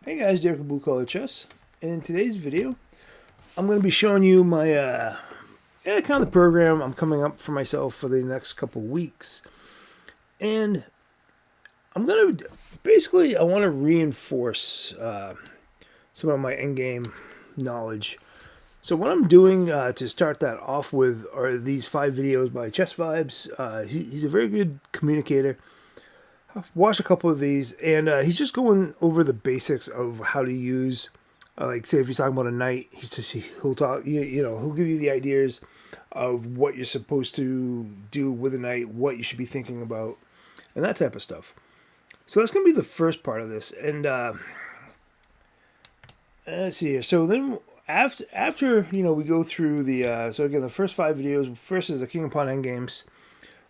Hey guys, Derek of Blue Collar Chess. In today's video, I'm going to be showing you my kind of the program I'm coming up for myself for the next couple weeks, and I'm going to basically I want to reinforce some of my endgame knowledge. So what I'm doing to start that off with are these 5 videos by Chess Vibes. He's a very good communicator. I've watched a couple of these, and he's just going over the basics of how to use, like, say, if you're talking about a knight, he'll talk, he'll give you the ideas of what you're supposed to do with a knight, what you should be thinking about, and that type of stuff. So that's going to be the first part of this, and let's see here. So then after we go through the so again the first 5 videos. First is the King and Pawn endgames,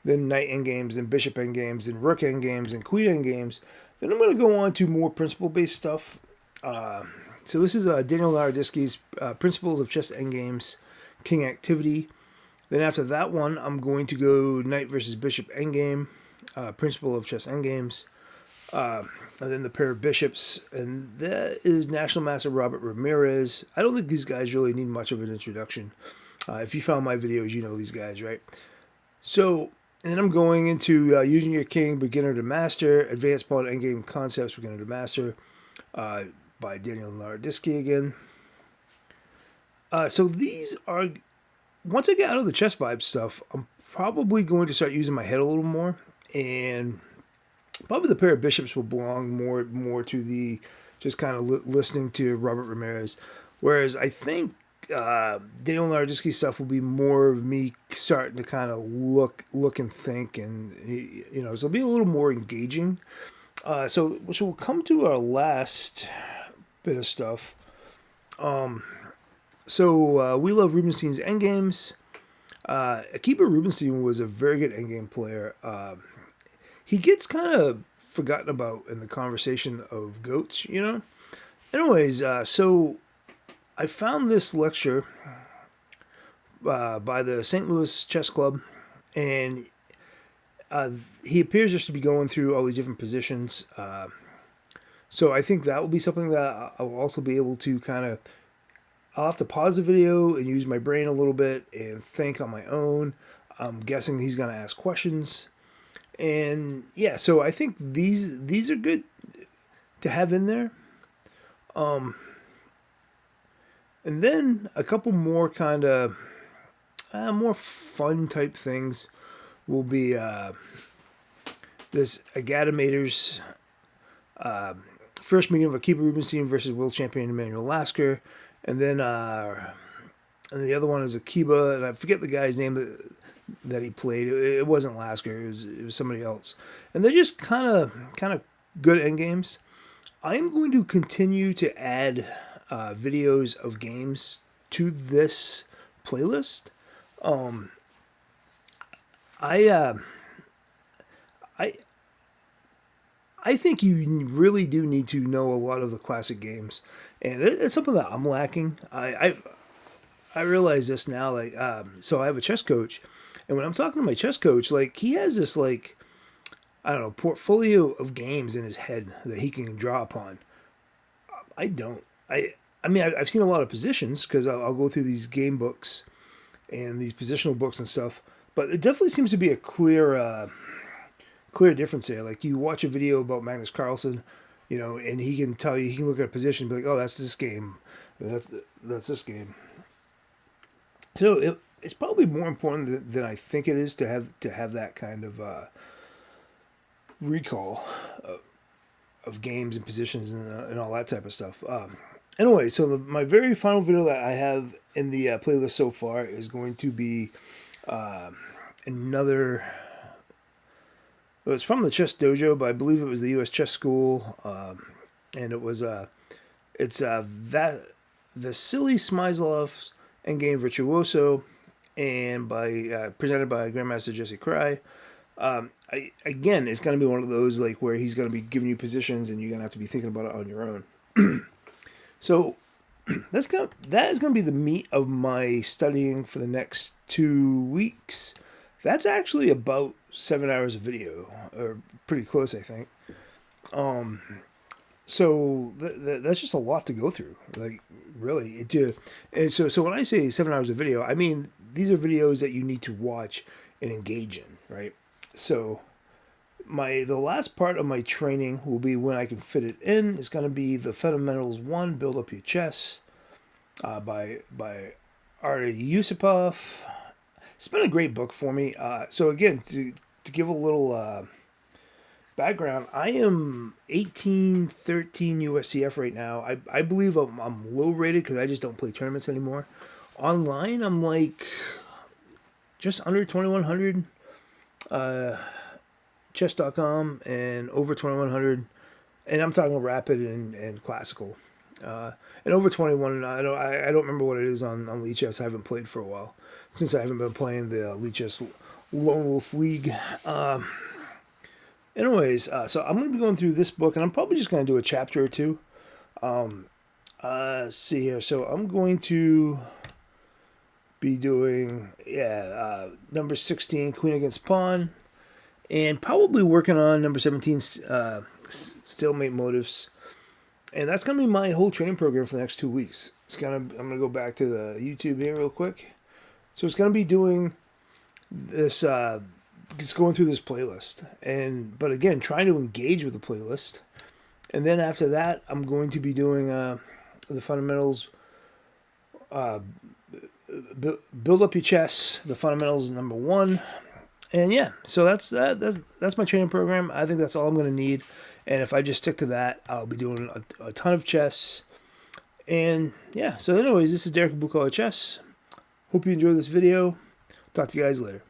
then knight endgames, and bishop endgames, and rook endgames, and queen endgames. Then I'm going to go on to more principle-based stuff. So this is Daniel Naroditsky's Principles of Chess Endgames, King Activity. Then after that one, I'm going to go knight versus bishop endgame, Principle of Chess Endgames. And then the pair of bishops, and that is National Master Robert Ramirez. I don't think these guys really need much of an introduction. If you found my videos, you know these guys, right? So, and then I'm going into Using Your King, Beginner to Master, Advanced Pawn Endgame Concepts, Beginner to Master, by Daniel Naroditsky again. So these are, once I get out of the Chess Vibe stuff, I'm probably going to start using my head a little more, and probably the pair of bishops will belong more to the just kind of listening to Robert Ramirez, whereas I think Daniel Naroditsky stuff will be more of me starting to kind of look and think, and so it'll be a little more engaging. Which will come to our last bit of stuff. We love Rubinstein's endgames. Akiba Rubinstein was a very good endgame player. He gets kind of forgotten about in the conversation of goats, Anyways, so I found this lecture by the St. Louis Chess Club, and he appears just to be going through all these different positions. So I think that will be something that I'll also be able to I'll have to pause the video and use my brain a little bit and think on my own. I'm guessing he's going to ask questions. And yeah, so I think these are good to have in there. And then a couple more more fun type things will be this Agadamators first meeting of Akiba Rubinstein versus world champion Emmanuel Lasker, and then the other one is Akiba, and I forget the guy's name that he played. It wasn't Lasker. It was somebody else, and they're just kind of good end games. I'm going to continue to add videos of games to this playlist. I I think you really do need to know a lot of the classic games, and it's something that I'm lacking. I realize this now. So I have a chess coach, and when I'm talking to my chess coach, like he has this I don't know portfolio of games in his head that he can draw upon. I don't. I mean I've seen a lot of positions because I'll go through these game books and these positional books and stuff, but it definitely seems to be a clear difference there. Like you watch a video about Magnus Carlsen, and he can tell you, he can look at a position and be like, oh, that's this game, that's this game. So it's probably more important than I think it is to have that kind of recall of games and positions and all that type of stuff. Anyway, so my very final video that I have in the playlist so far is going to be another. It was from the Chess Dojo, but I believe it was the U.S. Chess School, and it was it's Vasily Smyslov's Endgame Virtuoso, and presented by Grandmaster Jesse Cry. Again, it's going to be one of those where he's going to be giving you positions, and you're going to have to be thinking about it on your own. So that is going to be the meat of my studying for the next 2 weeks. That's actually about 7 hours of video, or pretty close, I think. So that's just a lot to go through. Like really, and so when I say 7 hours of video, I mean these are videos that you need to watch and engage in, right? So the last part of my training will be when I can fit it in. It's going to be the Fundamentals 1, Build Up Your Chess, by Artur Yusupov. It's been a great book for me. So again, to give a little background, I am 1813 USCF right now. I believe I'm low rated because I just don't play tournaments anymore. Online, I'm like just under 2100. Chess.com and over 2100, and I'm talking rapid and classical, and over 21. I don't remember what it is on Lead Chess. I haven't played for a while since I haven't been playing the Lead Chess Lone Wolf League. Anyways, so I'm going to be going through this book, and I'm probably just going to do a chapter or two. See here. So I'm going to be doing number 16, Queen Against Pawn. And probably working on number 17, stalemate motives. And that's going to be my whole training program for the next 2 weeks. I'm going to go back to the YouTube here real quick. So it's going to be doing this, it's going through this playlist. But again, trying to engage with the playlist. And then after that, I'm going to be doing the fundamentals, build up your chess, the fundamentals number 1. And yeah, so that's my training program. I think that's all I'm going to need. And if I just stick to that, I'll be doing a ton of chess. And yeah, so anyways, this is Derek of Blue Collar Chess. Hope you enjoyed this video. Talk to you guys later.